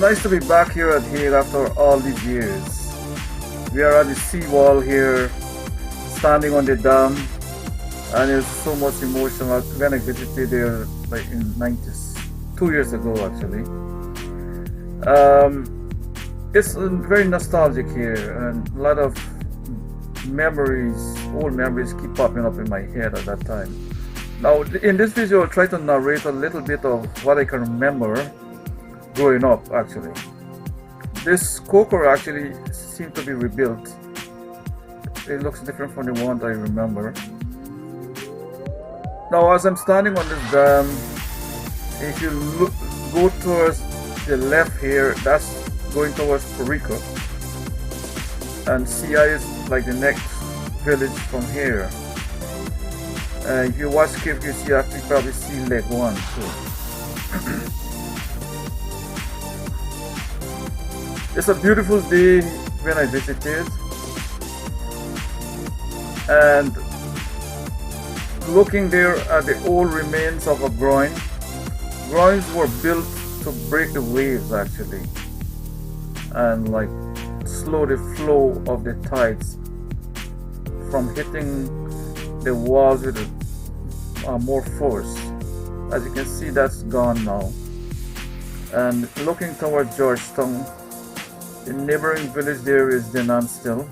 nice to be back here at Hague after all these years. We are at the seawall here, standing on the dam, and it's so much emotional. When I visited there like in 90s, 2 years ago actually. It's very nostalgic here, and a lot of memories, old memories keep popping up in my head at that time. Now in this video I'll try to narrate a little bit of what I can remember growing up actually. This coker actually seemed to be rebuilt. It looks different from the one I remember. Now as I'm standing on this dam, if you go towards the left here, that's going towards Puerto Rico, and CI is like the next village from here. If you watch clips, you actually probably see leg one too. It's a beautiful day when I visited, and looking there at the old remains of a groin. Groins were built to break the waves actually, and like slow the flow of the tides from hitting the walls with more force. As you can see, that's gone now. And looking towards Georgetown, the neighboring village there is Denan still.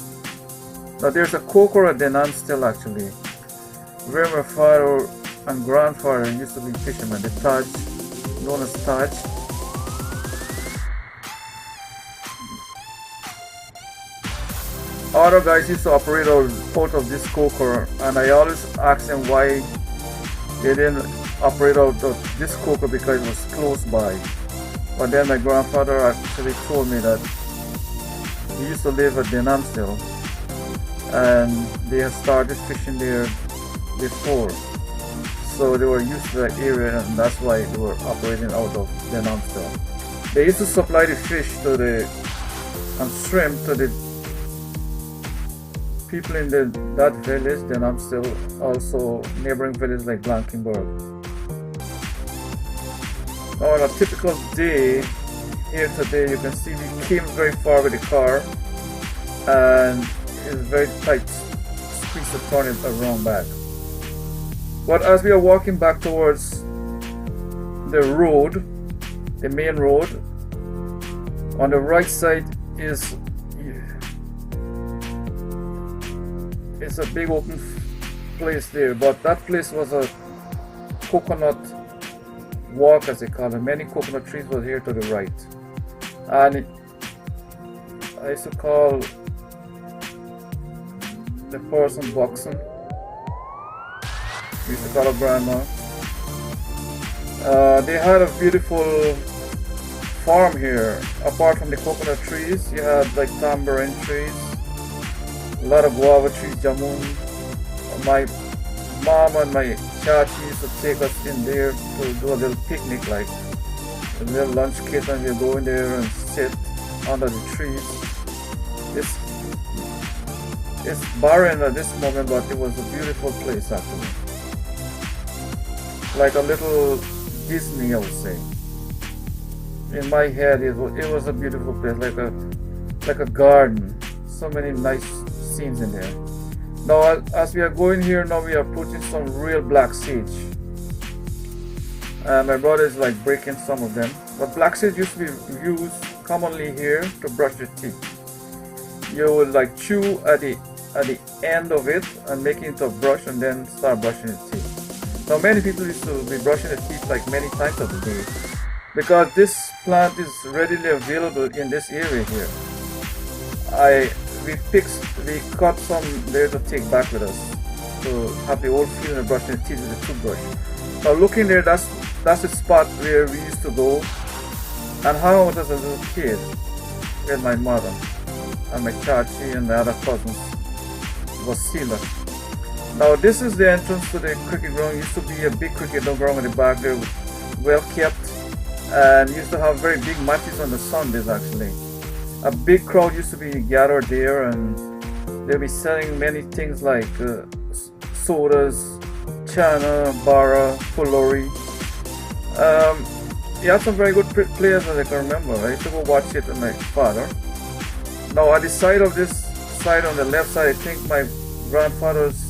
Now there's a coker at Denan still actually, where my father and grandfather used to be fishermen, the Taj, known as Taj. Other guys used to operate out of this coker, and I always asked them why they didn't operate out of this coker because it was close by. But then my grandfather actually told me that he used to live at Denan still, and they had started fishing there before, so they were used to that area, and that's why they were operating out of Denan still. They used to supply the fish and shrimp to the people in that village. Then I'm still also neighboring villages like Blankenburg. Now on a typical day here today, you can see we came very far with the car, and it's very tight squeeze to turn it around back. But as we are walking back towards the road, the main road, on the right side is it's a big open place there, but that place was a coconut walk, as they call it. Many coconut trees were here to the right, and I used to call the person boxing. We used to call her grandma. They had a beautiful farm here. Apart from the coconut trees, you had like tambourine trees, a lot of guava trees, jamun. My mom and my chachi used to take us in there to do a little picnic, like a little lunch kit, and we go in there and sit under the trees. It's barren at this moment, but it was a beautiful place actually. Like a little Disney, I would say. In my head, it was a beautiful place, like a garden. So many nice scenes in there. Now, as we are going here, now we are putting some real black sage. And my brother is like breaking some of them. But black sage used to be used commonly here to brush the teeth. You would like chew at the end of it and make it into a brush, and then start brushing the teeth. Now many people used to be brushing the teeth like many times of the day, because this plant is readily available in this area here. We cut some there to take back with us, to have the old feeling of brushing the teeth with a toothbrush. Now looking there, that's the spot where we used to go and hang out as a little kid with my mother and my chachi and the other cousins. Wasila. Now this is the entrance to the cricket ground. Used to be a big cricket ground in the back there, well kept, and used to have very big matches on the Sundays actually. A big crowd used to be gathered there, and they'll be selling many things like sodas, chana, bara, pulori. he had some very good players as I can remember. I used to go watch it with my father. Now at the side of this side on the left side, I think my grandfather's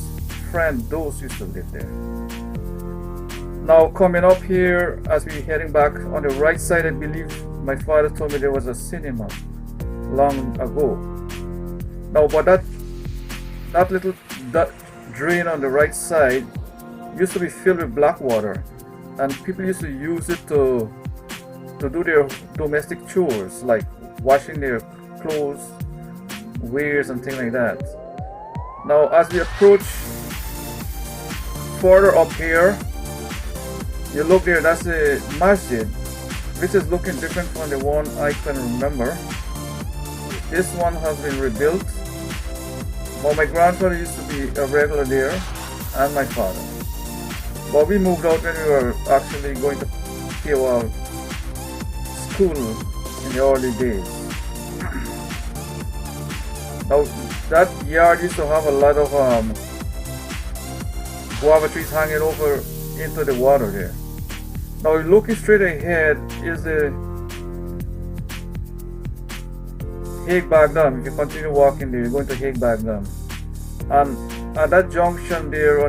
friend Dose used to live there. Now coming up here as we're heading back on the right side, I believe my father told me there was a cinema long ago. Now but that little drain on the right side used to be filled with black water, and people used to use it to do their domestic chores like washing their clothes, wares and things like that. Now as we approach further up here, you look there, that's a masjid, which is looking different from the one I can remember. This one has been rebuilt, but my grandfather used to be a regular there, and my father. But we moved out when we were actually going to pay our school in the early days. Now that yard used to have a lot of guava trees hanging over into the water there. Now looking straight ahead is the Hague Dam. If you continue walking there, you're going to Hague Dam. And at that junction there,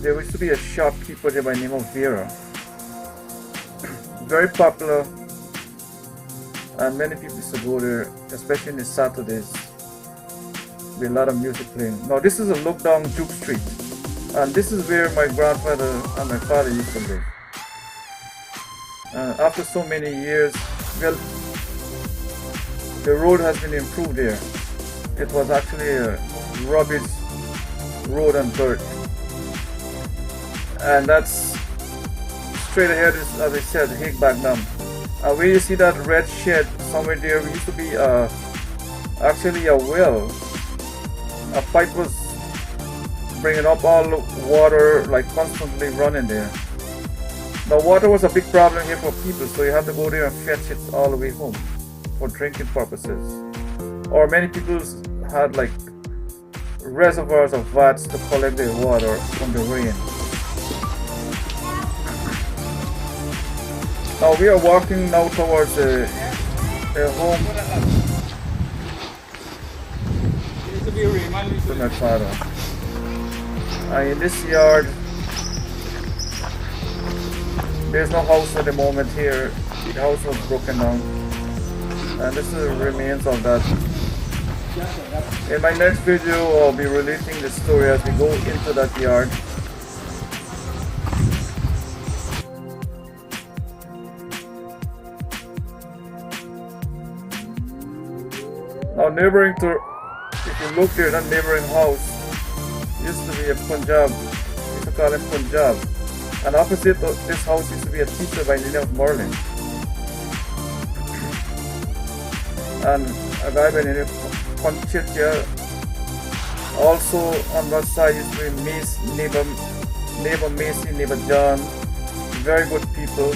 there used to be a shopkeeper there by the name of Vera. Very popular, and many people used to go there, especially on the Saturdays. With a lot of music playing. Now this is a look down Duke Street, and this is where my grandfather and my father used to live. After so many years, well, the road has been improved there. It was actually a rubbish road and dirt, and that's straight ahead is, as I said, Hague Dam. And where you see that red shed somewhere there, it used to be actually a well. A pipe was bringing up all the water, like constantly running there. Now water was a big problem here for people, so you had to go there and fetch it all the way home for drinking purposes. Or many people had like reservoirs of vats to collect the water from the rain. Now we are walking now towards the home to my father. In this yard, there's no house at the moment here. The house was broken down, and this is the remains of that. In my next video, I'll be relating the story as we go into that yard. Now neighboring to, if you look there, that neighboring house used to be a Punjab. We used to call him Punjab. And opposite of this house used to be a teacher by the name of Merlin. And a guy by the name of Panchitya. Also on that side used to be neighbor Macy, neighbor John. Very good people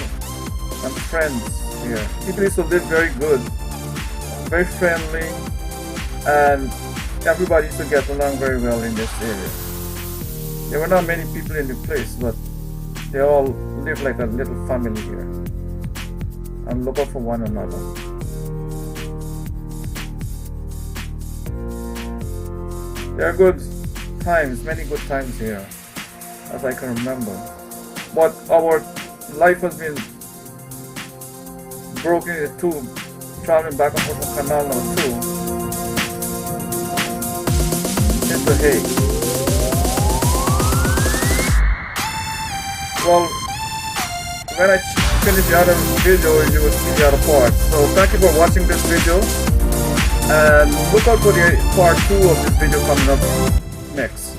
and friends here. People used to live very good, very friendly, and everybody used to get along very well in this area. There were not many people in the place, but they all live like a little family here and look out for one another. There are good times, many good times here, as I can remember. But our life has been broken into two, traveling back and forth from Canal No. 2 into Hague. Well, when I finish the other video, you will see the other part. So thank you for watching this video, and look out for the part 2 of this video coming up next.